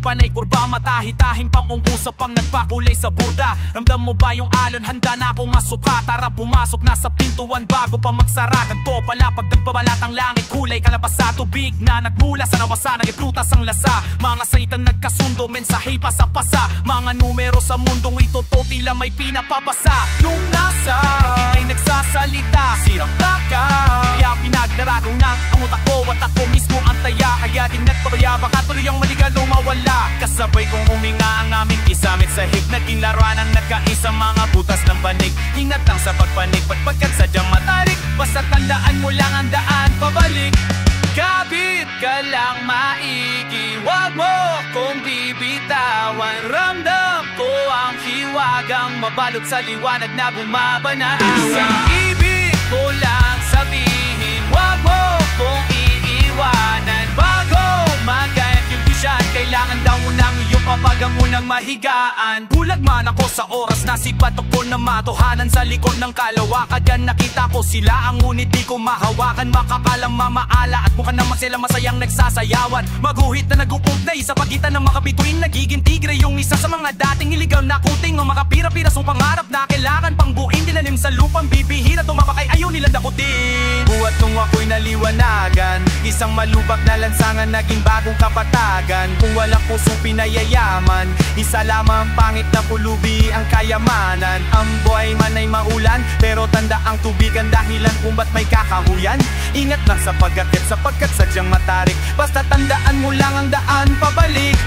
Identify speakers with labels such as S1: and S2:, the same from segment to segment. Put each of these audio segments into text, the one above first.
S1: panay kurba, matahi-tahing pangungusap ang nagpakulay sa burda. Ramdam mo ba yung alon? Handa na akong masuka. Tara pumasok na sa pintuan bago pa magsara. Ganto pala pag nagbabalatang langit, kulay kalabas sa tubig na nagmula sa nawasan. Nagiprutas ang lasa, mga saitan nagkasundo, mensahe pasa-pasa. Mga numero sa mundong ito to tila may pinapabasa. Nung nasa ay nagsasalita, sirang plaka, kaya pinagdarado ng ang utak ko at ako mismo ang taya. Kaya din nagpabaya, baka tuloy ang maligalo mawala. Kasabay kong huminga ang aming isamit sa hig. Naging laruan ang nagkaisang mga butas ng panig. Ingat lang sa pagpanig, pagpagkat sadyang matarik. Basta tandaan mo lang ang daan pabalik. Kapit ka lang maigi, wag mo kung bibitawan. Ramdam ko ang hiwagang mabalot sa liwanag na bumabana. Isang ibig ko lang sabihin, wag mo kung iiwanan. Bago magkayat yung kusyan, kailangan daw mo ng iyong papagang unang mahigaan. Bulag man ako sa oras na sipatok ko na matuhanan sa likod ng kalawakan. Yan nakita ko sila ang ngunit di ko mahawakan. Makakalang mamaala at mukha naman sila masayang nagsasayawan. Maguhit na nag-uugnay sa pagitan ng mga bituin. Nagiging tigre yung isa sa mga dating iligaw na kuting. O mga pira-piras ng pangarap na kailangan pang buuin. Dilalim sa lupang bibihira, tumabakay ayaw nilang dakutin. Buhat nung ako'y naliwanagan, isang malubak na lansangan naging bagong kapatagan. Kung walang pusong pinayayaman, isa lamang pangit na pulubi ang kayamanan. Ang buhay man ay maulan, pero tanda ang tubig ang dahilan kung ba't may kakahuyan. Ingat lang sa pag-akit sapagkat sadyang matarik. Basta tandaan mo lang ang daan pabalik.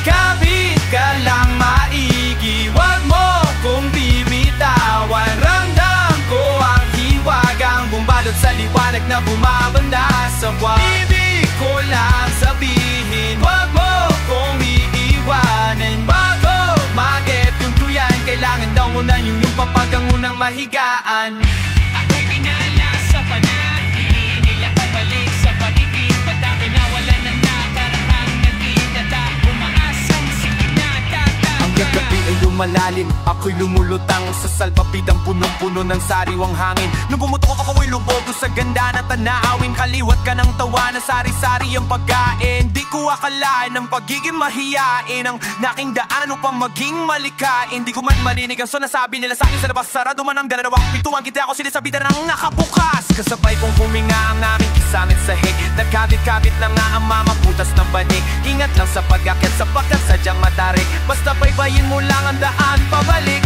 S1: Kapit ka lang maigi, wag mo kung bibitawan. Ramdam ko ang hiwagang bumbalot sa liwanag na bumabanda sa buwan. Ibig ko lang sabihin, wag mo kung iiwanan. Bago mag-get yung tuyan, kailangan daw mo na yung papagang unang mahigaan. Ako'y pinala sa panahon, nila pabalik sa paligid. Pataki na wala na nakaraan, nagkikita, umaasang sige na tata. Ang gagabi ay lumalalim, ako'y lumulutang sa salpapitang punong-puno ng sariwang hangin. Nung bumutok ako'y lubogo sa ganda na tanawin. Kaliwat ka ng tawa na sari-sari ang pagkain. Di ko akalain ang pagiging mahiyain ang naking daan upang maging malikain. Di ko man marinig ang nasabi nila sa akin sa labas. Sarado man ang dalawang pintuan, kita ako sinasabitan ng nakabukas. Kasabay kong huminga ang aming kisamit sa hig. Nagkabit-kabit na nga ang mamaputas ng banig. Ingat lang sa pag-akit sapagkat sadyang matarik. Basta baybayin mo lang ang daan pabalik.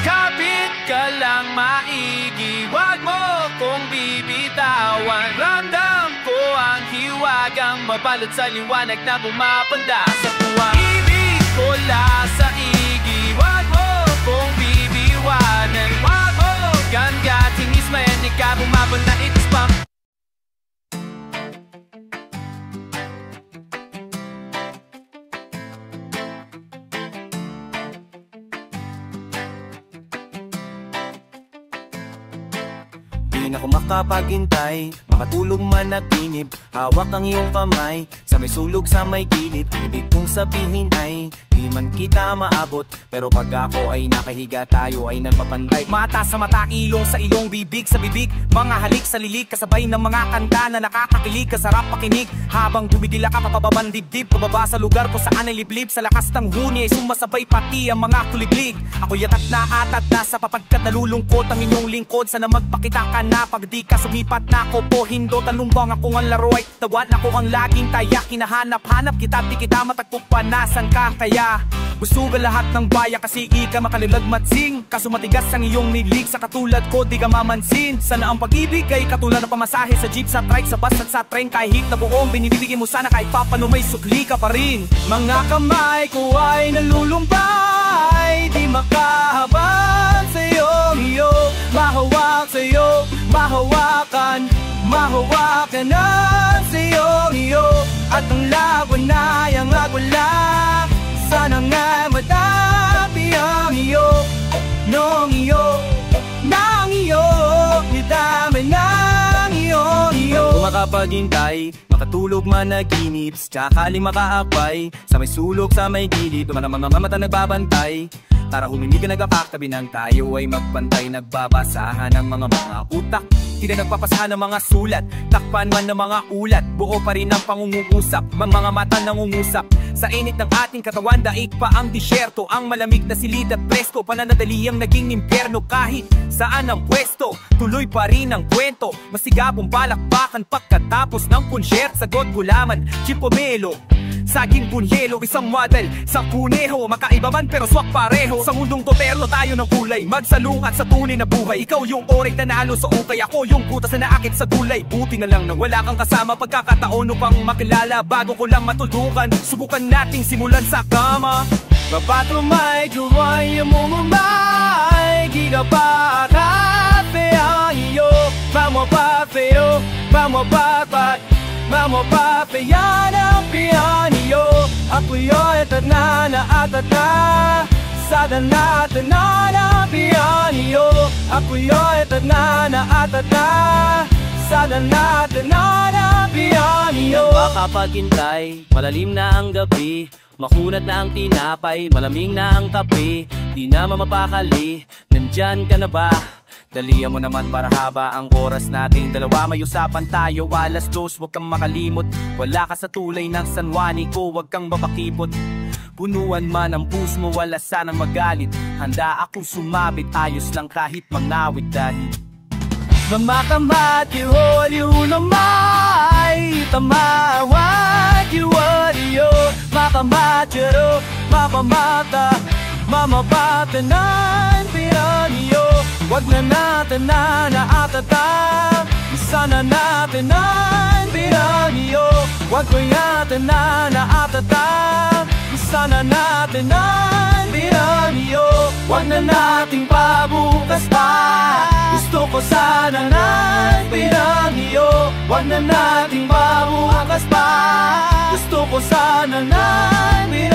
S1: Kapit ka lang maigi, wag mo kung bibitawan. Ramdam ko ang hiwagang mabalot sa liwanag na bumapanda sa tuwa. Ibig ko lang sa igi, wag mo kung bibiwanan. Wag mo ganggat, hingis mayanig ka, bumabon na itis pang. Di na ako makapaghintay, makatulog man natinib. Hawak ang iyong kamay, sa may sulog sa may gilid. Ibig kong sabihin ay, di man kita maabot. Pero pag ako ay nakahiga, tayo ay nagpapantay. Mata sa mata, ilong sa ilong, bibig sa bibig. Mga halik sa lilig, kasabay ng mga kanta na nakakakilig. Kasarap pakinig, habang dumidila ka papababang dibdib. Pababa sa lugar ko saan ay liblib. Sa lakas ng huni ay sumasabay pati ang mga kuliglig. Ako yatat na atat na sa papagkat nalulungkot ang inyong lingkod. Sana magpakita ka na pag di ka sumipat na ako po hindo. Talumbang ako ang laro ay tawad ako ang laging taya. Hinahanap-hanap kita, di kita matagpuan. Nasan ka kaya? Gusto ka lahat ng baya kasi ika makalilag matsing. Kaso matigas ang iyong nilig, sa katulad ko di ka mamansin. Sana ang pag-ibig ay katulad ng pamasahe sa jeep, sa trike, sa bus at sa tren. Kahit na buong binibigay mo sana, kahit papano may sukli ka pa rin. Mga kamay ko ay nalulumbay, di makahabag sa iyong iyo. Mahawak sa iyo, mahawakan, mahawakan na sa iyong iyo. At ang laban ay ang agwala, sana nga'y matabi ang iyo. Nung iyo, nang iyo, nidamay ng iyo. Kung makapaghintay, makatulog man naginip, sakali makaakbay, sa may sulok sa may gilid, duman ang mga mata nagbabantay. Tara humimig ka nagkapaktabi ng tayo ay magpantay. Nagbabasahan ng mga utak, hindi na nagpapasahan ng mga sulat. Takpan man ng mga ulat, buo pa rin ang pangungusap. Mga mata nangungusap, Sa init ng ating katawan, daig pa ang disyerto. Ang malamig na silid at presko, pananadali ang naging impyerno. Kahit saan ang pwesto, tuloy pa rin ang kwento. Masigabong palakpakan pagkatapos ng konsyert. Sagot gulaman, chipomelo, saging bunyelo, isang model sa kuneho. Makaiba man pero swak pareho. Sa mundong toterno tayo ng kulay, magsalungat sa tunay na buhay. Ikaw yung oray na nalo sa ukay, ako yung butas na naakit sa gulay. Buti na lang nang wala kang kasama, pagkakataon upang makilala. Bago ko lang matuldukan, subukan nating simulan sa kama. Mapatumay, kuway mo mamay, ginapakate ang iyo. Mamapapeo, mamapapat, mamapapayan ang piyanyo. Ako'y tanana at sada natin na piyanyo. Ako'y tanana at sada natin na piyanyo.
S2: Makapaghintay, malalim na ang gabi, makunat na ang tinapay, malamig na ang kape. Di na mamapakali, nandyan ka na ba? Dalihan mo naman para haba ang oras natin dalawa. May usapan tayo, alas 2, huwag kang makalimot. Wala ka sa tulay ng San Juanico, huwag kang mapakipot. Punuan man ang puso mo, wala sanang magalit. Handa akong sumabit, ayos lang kahit mangawit dahil
S1: Mamakamat iwaliw na may tamawag iwaliyo. Makamatiro, mapamata, mamapatanan piyanyo. Wag na natin na naatata, sana natin ang piyanyo. Wag ko yatin na naatata, sana natin ang piyanyo. Wag na nating pabukas pa, gusto ko sana ng piyanyo. Wag na nating pabukas pa, gusto ko sana ng piyanyo.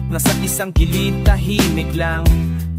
S1: Nasa isang gilid, tahimik lang,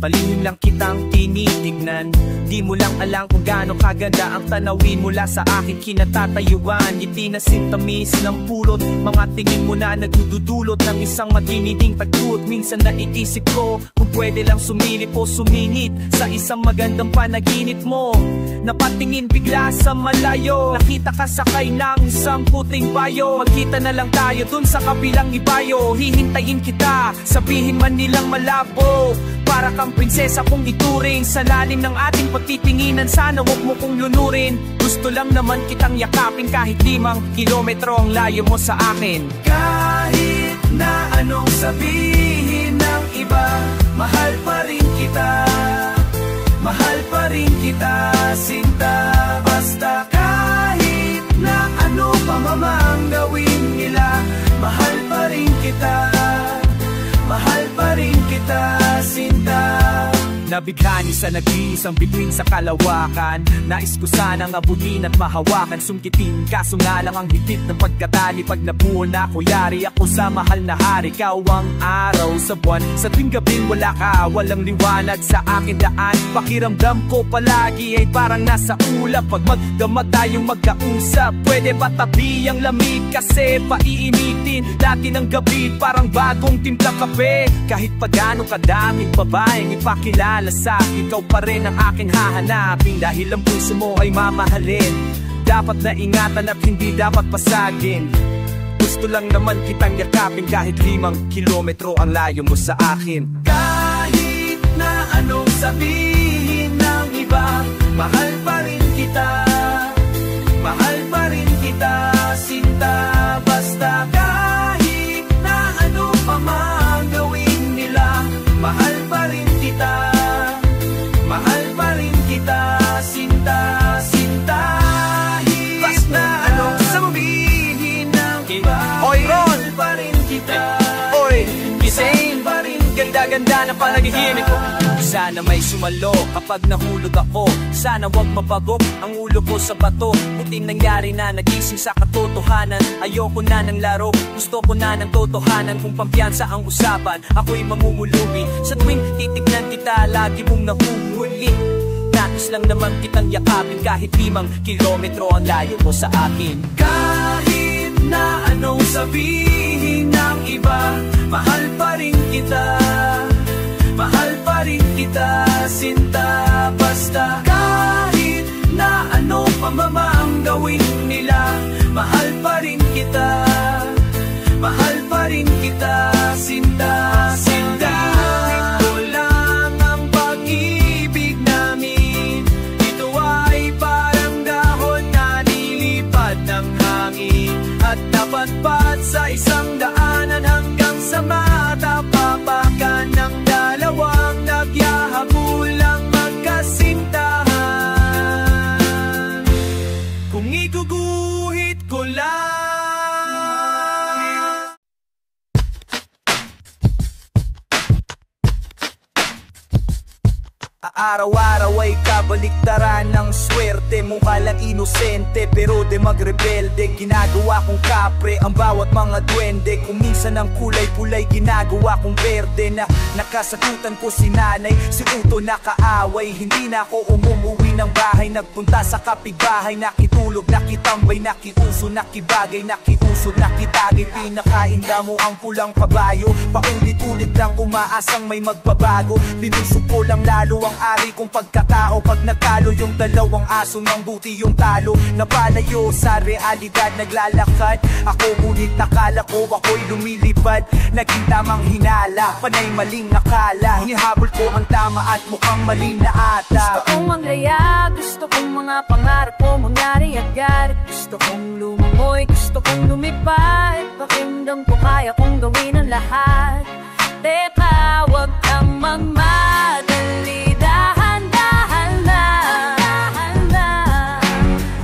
S1: palihim lang kitang tinitignan. Di mo lang alam kung gaano kaganda ang tanawin mula sa aking kinatatayuan. Ngiti na sintamis ng pulot, mga tingin mo na nagdudulot ng isang matiniting tagtut. Minsan naiisip ko kung pwede lang sumilip o sumingit sa isang magandang panaginip mo. Napatingin bigla sa malayo, nakita ka sakay ng isang puting bayo. Magkita na lang tayo dun sa kabilang ibayo. Hihintayin kita, sabihin man nilang malabo. Para kang prinsesa kung ituring sa lalim ng ating pagtitinginan. Sana wag mo kong lunurin, gusto lang naman kitang yakapin. Kahit 5 kilometro ang layo mo sa akin. Kahit na anong sabihin ng iba, mahal pa rin kita, mahal pa rin kita, sinta. Basta kahit na ano pa mamang gawin nila, mahal pa rin kita, mahal pa rin kita, sinta. Nabighani sa nag-iisang bituin sa kalawakan. Nais ko sanang abutin at mahawakan, sungkitin, kaso nga lang ang higpit ng pagkatali. Pag nabuo na ako, yari ako sa mahal na hari. Ikaw ang araw sa buwan, sa tuwing gabing wala ka, walang liwanag sa akin daan. Pakiramdam ko palagi ay parang nasa ulap. Pag magdamag tayong magkausap, pwede ba tabi ang lamig kasi paiinitin natin ang gabi parang bagong timplang kape. Kahit pa gaano kadaming babaeng ipakilala sa akin, ikaw pa rin ang aking hahanapin. Dahil ang puso mo ay mamahalin, dapat na ingatan at hindi dapat pasagin. Gusto lang naman kitang yakapin kahit 5 kilometro ang layo mo sa akin. Kahit na anong sabihin ng iba, mahal pa rin kita, mahal pa rin kita, sinta. Basta kahit na ano pa man gawin nila, mahal pa rin kita, mahal pa rin kita, sinta, sinta. Basta anong sabihin ng iba, oy Ron, mahal pa rin kita. Oy, Bisain, ganda-ganda ng panagihimik ko.
S2: Sana may sumalo kapag nahulog ako. Sana wag mapagok ang ulo ko sa bato. Buti nangyari na nagising sa katotohanan. Ayoko na ng laro, gusto ko na ng totohanan. Kung pampiyansa ang usapan, ako'y mamumulubi. Sa tuwing titignan kita, lagi mong nahuhuli. Nais lang naman kitang yakapin kahit 5 kilometro ang layo mo sa akin. Kahit na anong sabihin ng iba, mahal pa rin kita. Mahal pa rin kita, sinta. Basta kahit na ano pa ang gawin nila, mahal pa rin kita. Mahal pa rin kita, sinta, sinta. Ito lang ang pag-ibig namin. Ito ay parang dahon na nilipad ng hangin at napatpat sa isang daanan hanggang sa matapapakan ng dalawang nagyahabulang magkasintahan. Kung iguguhit ko lang, araw-araw ay kabaliktaran ng swerte. Mukha lang inosente pero de magrebelde. Ginagawa kong kapre ang bawat mga duwende. Kung minsan ang kulay pulay ginagawa kong berde. Na nakasagutan ko si nanay, si uto nakaaway. Hindi na ako umuwi ng bahay, nagpunta sa kapitbahay. Nakitulog, nakitambay, nakiuso, nakibagay, nakiusod, nakitagay. Pinakainda mo ang pulang kabayo, paulit-ulit lang umaasang may magbabago. Binusok ko lang lalo ang ari kong pagkatao. Pag nagkalo yung dalawang aso ng buti yung talo. Napalayo sa realidad naglalakad ako, ngunit nakala ko ako'y lumilipad. Naging tamang hinala, panay maling nakala. Hinihabol ko ang tama at mukhang mali na ata.
S3: Gusto kong maglaya, gusto kong mga pangarap ko mangyari agad. Gusto kong lumangoy, gusto kong lumipad. Pakimdam ko kaya kong gawin ang lahat. Teka, wag kang magmadali. Dahan-dahan lang.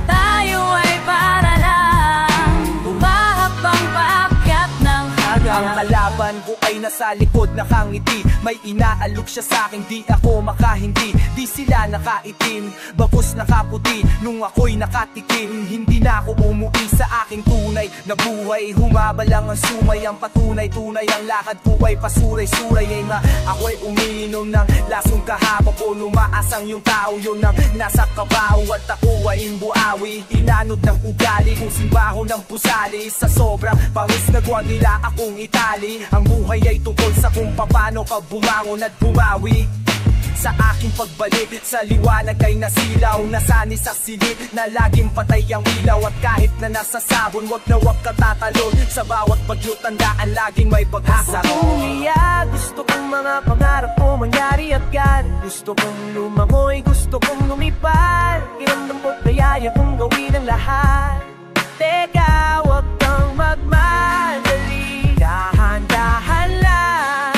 S3: Tayo ay para lang bumahakbang paakyat ng hagdan.
S2: Ang kalaban ko ay nasa likod nakangiti. May inaalok siya sa'kin, di ako makahindi. Di sila nakaitim, bagos nakaputi. Nung ako'y nakatikim, hindi na ako umuwi sa aking tunay na buhay. Humaba lang ang sumay, ang patunay-tunay. Ang lakad ko ay pasuray-suray. Ay nga ako'y umiinom ng lasong kahaba ko. Lumaasang yung tao yun ang nasa kabaho. At ako ay imbuawi, inanod ng ugali. Kung simbaho ng pusali, sa sobrang pangis nagawa nila akong itali. Ang buhay ay tungkol sa kung paano ka bumangon at bumawi. Sa aking pagbalik, sa liwanag ay nasilaw. Nasani sa silid na laging patay ang ilaw. At kahit na nasa sabon, wag na wag ka tatalon. Sa bawat bagyo tandaan, laging may pag-asa.
S3: Gusto kong umiyak, gusto kong mga pangarap ko mangyari agad. Gusto kong lumangoy, gusto kong lumipad. Iramdam ko't kaya kong gawin ang lahat. Teka, wag kang magmadali. Dahan-dahan lang.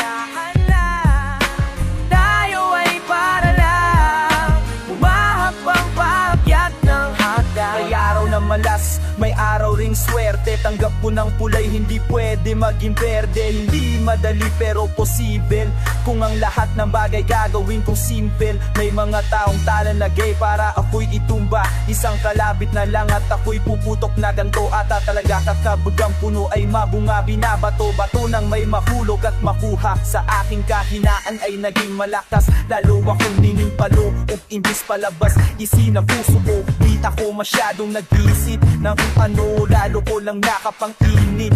S3: Tayo ay para lang bumahakbang paakyat ng hagdan.
S2: May araw na malas, may araw ring swerte. Tanggap ko ng pulay, hindi pwede maging berde. Hindi madali pero posible. Kung ang lahat ng bagay gagawin kong simple. May mga taong talalagay para ako'y itumba. Isang kalabit na lang at ako'y puputok na ganto. Ata talaga kakabugang puno ay mabunga. Binabato, bato nang may mahulog at makuha. Sa aking kahinaan ay naging malakas. Lalo akong ninimpalo o imbis palabas. Isin ang puso ko, di ako masyadong nag-isip ng kung ano. Lalo ko lang nakapang-init.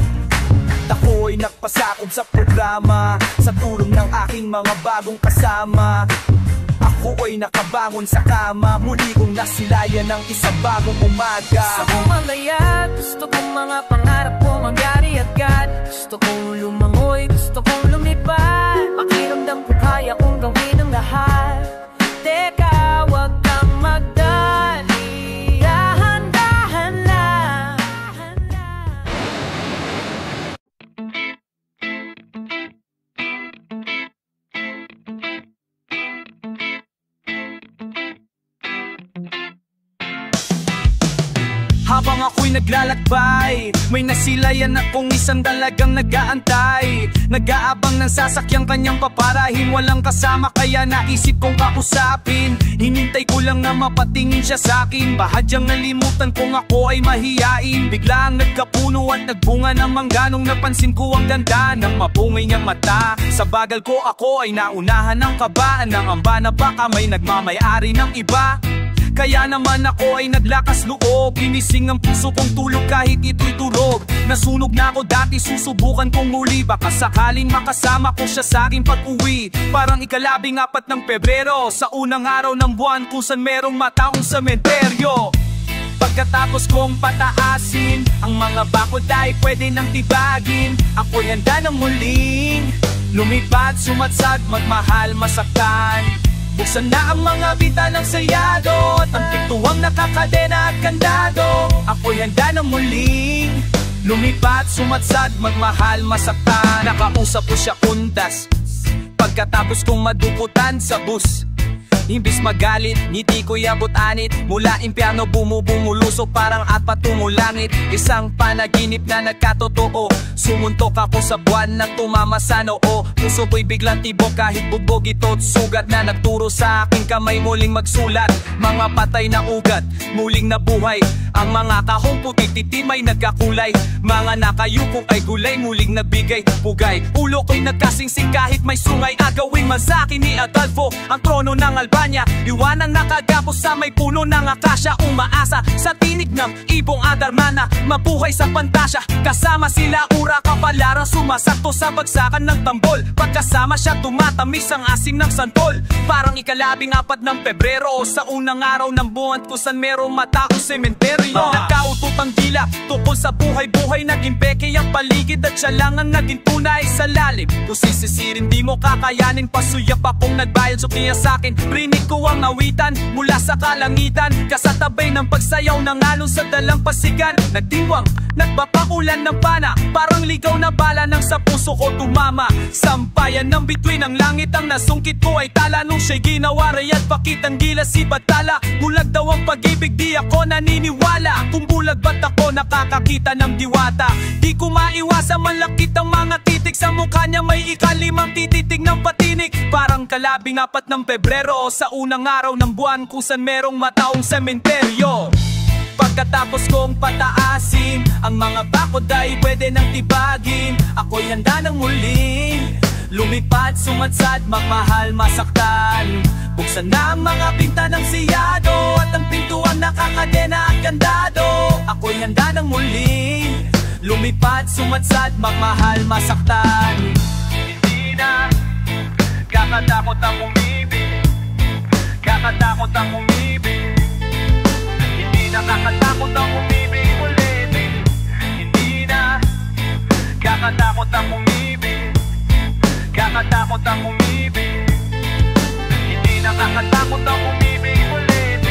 S2: Ako'y nagpasakop sa programa sa tulong ng aking mga bagong kasama. Ako ay nakabangon sa kama, muli kong nasilayan ng isang bagong umaga.
S3: Gusto kong malaya, gusto kong mga pangarap ko mangyari agad. Gusto kong lumangoy, gusto kong lumipad. Pakiramdam ko kaya kong gawin ang lahat. Teka, wag kang magdali. Dahan-dahan lang.
S1: Habang ako'y naglalakbay, may nasilayan akong isang dalagang nag-aantay, nag-aabang ng sasakyang kanyang paparahin. Walang kasama kaya naisip kong kausapin. Hinintay ko lang na mapatingin siya sa'kin. Bahadyang nalimutan kung ako ay mahiyain. Biglang nagkapuno at nagbunga ng mangga. Nung napansin ko ang ganda ng mapungay niyang mata, sa bagal ko ako ay naunahan ng kabaan, ng amba na baka may nagmamayari ng iba. Kaya naman ako ay naglakas loob, ginising ang puso kong tulog kahit ito'y turog. Nasunog na ako dati, susubukan kong muli, baka sakaling makasama ko siya sa aking pag-uwi. Parang ikalabing-4 ng Pebrero, sa unang araw ng buwan kung saan merong mataong sementeryo. Pagkatapos kong pataasin ang mga bakod ay pwede nang tibagin, ako'y handa ng muling lumipad, sumadsad, magmahal, masaktan. Buksan na ang mga bita ng sayado at ang pintuang nakakadena at kandado. Ako'y handa ng muling lumipat, sumadsad, magmahal, masaktan. Nakausap ko siya kundas pagkatapos kong madukutan sa bus. Imbis magalit, ngiti ko'y abot-anit. Mula impyerno bumulusok parang at patungong langit. Isang panaginip na nagkatotoo. Sumuntok ako sa buwan na tumama sa noo. Puso ko'y biglang tibok kahit bugbog ito't sugat na nagturo sa aking kamay muling magsulat. Mga patay na ugat, muling nabuhay. Ang mga kahong puti titimay nagkakulay. Mga nakayuko ay gulay, muling nabigay pugay. Ulo ko'y nagkasingsing kahit may sungay. Agawing masaki ni Adolfo ang trono ng Albania. Iwanang nakagapos sa may puno ng akasya. Umaasa sa tinig ng ibong Adarmana, mabuhay sa pantasya. Kasama sila Ura Kapalaran, sumasakto sa bagsakan ng tambol. Pagkasama siya tumatamis ang asim ng santol. Parang ikalabing-4 ng Pebrero, sa unang araw ng buwan kung saan merong mataong sementeryo. Nagkautot ang dila tungkol sa buhay-buhay, naging peke ang paligid at siya lang ang naging tunay sa lalim. Kung sisisirin di mo kakayanin, pasuyap akong nagbayad, sukliya sa'kin. Rinig ko ang awitan mula sa kalangitan, kasatabay ng pagsayaw ng alon sa dalampasigan. Nagdiwang, nagpapaulan ng pana, parang ligaw na bala nang sa puso ko tumama. Sampayan ng bituin ng langit, ang nasungkit ko ay tala. Nung siya'y ginawa, at pakitang gila si Batala. Bulag daw ang pag-ibig, di ako naniniwala. Kung bulag ba't ako nakakakita ng diwata? Di ko maiwasan manlakit ang mga titik sa mukha niya, may ika-5 tititig ng patinik. Parang kalabing-4 ng Pebrero, sa unang araw ng buwan kung saan merong mataong sementeryo. Pagkatapos kong pataasin ang mga bakod ay pwede nang tibagin, ako'y handa ng muling lumipad, sumadsad, magmahal, masaktan. Buksan na ang mga pinta ng siyado at ang pintuang nakakadena at kandado. Ako'y handa ng muling lumipad, sumadsad, magmahal, masaktan. Hindi na kakatakot ang umibig, kakatakot ang umibig. Hindi na kakatakot ang umibig ulit. Hindi na kakatakot ang umibig, kakatakot ang umibig. Hindi na kakatakot ang umibig ulit.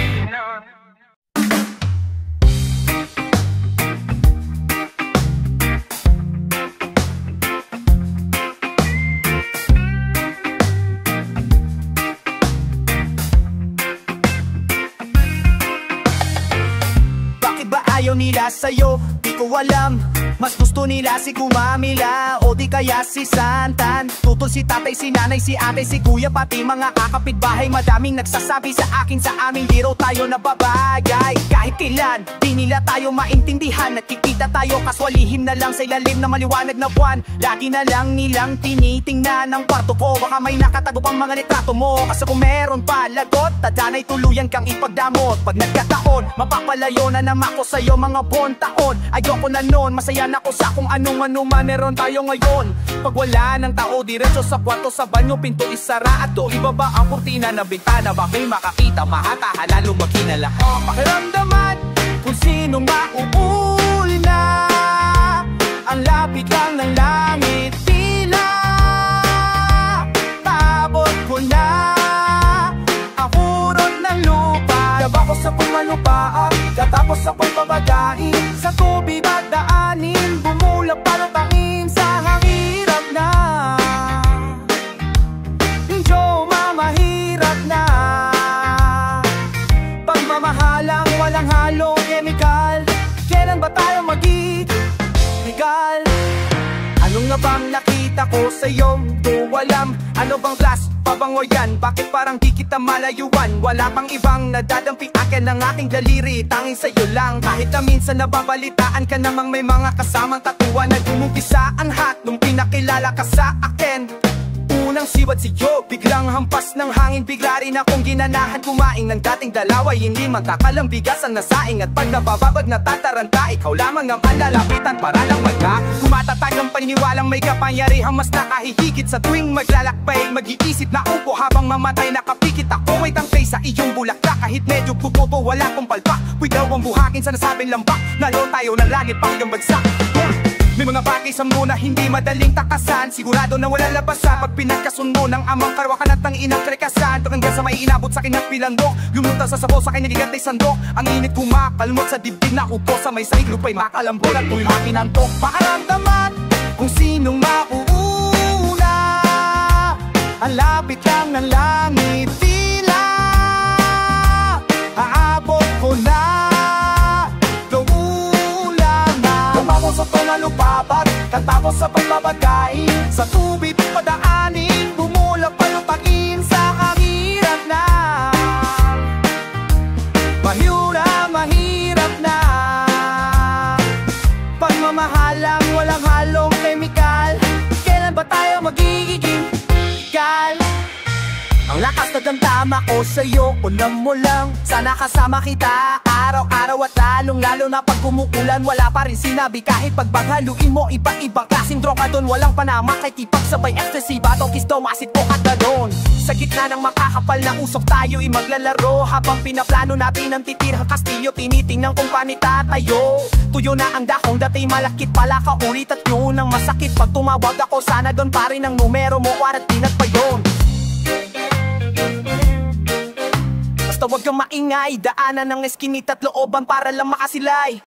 S1: Bakit ba ayaw nila sa'yo? Di ko alam. Mas gusto nila si Kumamila o di kaya si Santan. Tutol si tatay, si nanay, si ate, si kuya, pati mga kakapitbahay. Madaming nagsasabi sa akin, sa amin di raw tayo nababagay. Kahit kailan, di nila tayo maintindihan. Nakikita tayo kaswalihim na lang sa ilalim na maliwanag na buwan. Lagi na lang nilang tinitingnan ang kwarto ko, baka may nakatago pang mga litrato mo. Kasi kung meron pa lagot, tadanay tuluyan kang ipagdamot. Pag nagkataon, mapapalayo na naman ako sa'yo mga buong taon. Ayoko na nun, masaya ako sa kung anong-ano man meron tayo ngayon. Pag wala ng tao, diretso sa kwarto, sa banyo, pinto isara at do ibaba ang kurtina na bintana. Bakit makakita, mahata, lalo maghinala. Pakiramdaman kung sinong mauuna. Ang lapit lang ng langit, tila paabot ko na ang urot ng lupa. Daba ko sa pumalupaan, katapos ako'y babagain sa tubig at daanin. Bumulap para tangin sa hangirap na. Medyo mamahirap na. Pagmamahalang walang halong chemical,
S3: Kailan ba tayo mag-iigal? Anong nga bang nakita ko sa'yo? Do alam, ano bang class? Pabango yan, bakit parang di kita malayuan? Wala pang ibang nadadampi akin ng aking daliri, tanging sa'yo lang. Kahit na minsan nababalitaan ka namang may mga kasamang tatuan. Nag-umumpisa ang hat nung pinakilala ka sa akin. Unang siwat sa'yo, biglang hampas ng hangin. Bigla rin akong ginanahan kumain ng dating dalaway. Hindi magkakalang bigas ang nasaing. At pag nabababag natataranta, ikaw lamang ang malalapitan para lang magka kumatatag ang paniniwalang may kapangyarihang mas nakahihigit. Sa tuwing maglalakbay, mag-iisip na upo habang mamatay nakapikit. Ako ay tangkay sa iyong bulaklak. Kahit medyo bubobo, wala kong palpak. Puwid daw ang buhakin sa nasabing lambak. Nalo tayo ng langit panggang bagsak. May mga bagay sa mundo na hindi madaling takasan. Sigurado na wala labasan pag pinagkasundo ng amang karwakan at ang inang trekasan. Hanggang sa may inabot sa akin ng pilandok. Lumutang sa sabaw sa akin nagigantay sandok. Ang init kumakalmot sa dibdib na upo. Sa may sahig lupa'y makalambot at tuloy makinantok. Pakaramdaman kung sinong mauuna. Ang lapit lang ng langit, tila aabot ko na. Sa pangalupapat, katapos sa pagbabagay. Sa tubig padaanin, bumulak palutangin sa kahirap na. Mahirap na pagmamahalang walang halong kemikal. Kailan ba tayo magiging gal? Ang lakas na damdama ko sa'yo, unang mo lang. Sana kasama kita araw-araw at lalong-lalo na pag kumukulan. Wala pa rin sinabi kahit pagbaghaluin mo iba-ibang klaseng droga doon. Walang panama kahit ipagsabay ecstasy, bato, kisto, masit po at doon. Sa gitna ng makakapal na usok tayo'y maglalaro. Habang pinaplano natin ang titirang kastilyo, tinitingnan kung panitatayo. Tuyo na ang dakong dati malakit pala ka ulit at yun ang masakit. Pag tumawag ako sana doon pa rin ang numero mo at tinat pa yun. Basta wag kang maingay, daanan ng eskinita at looban para lang makasilay.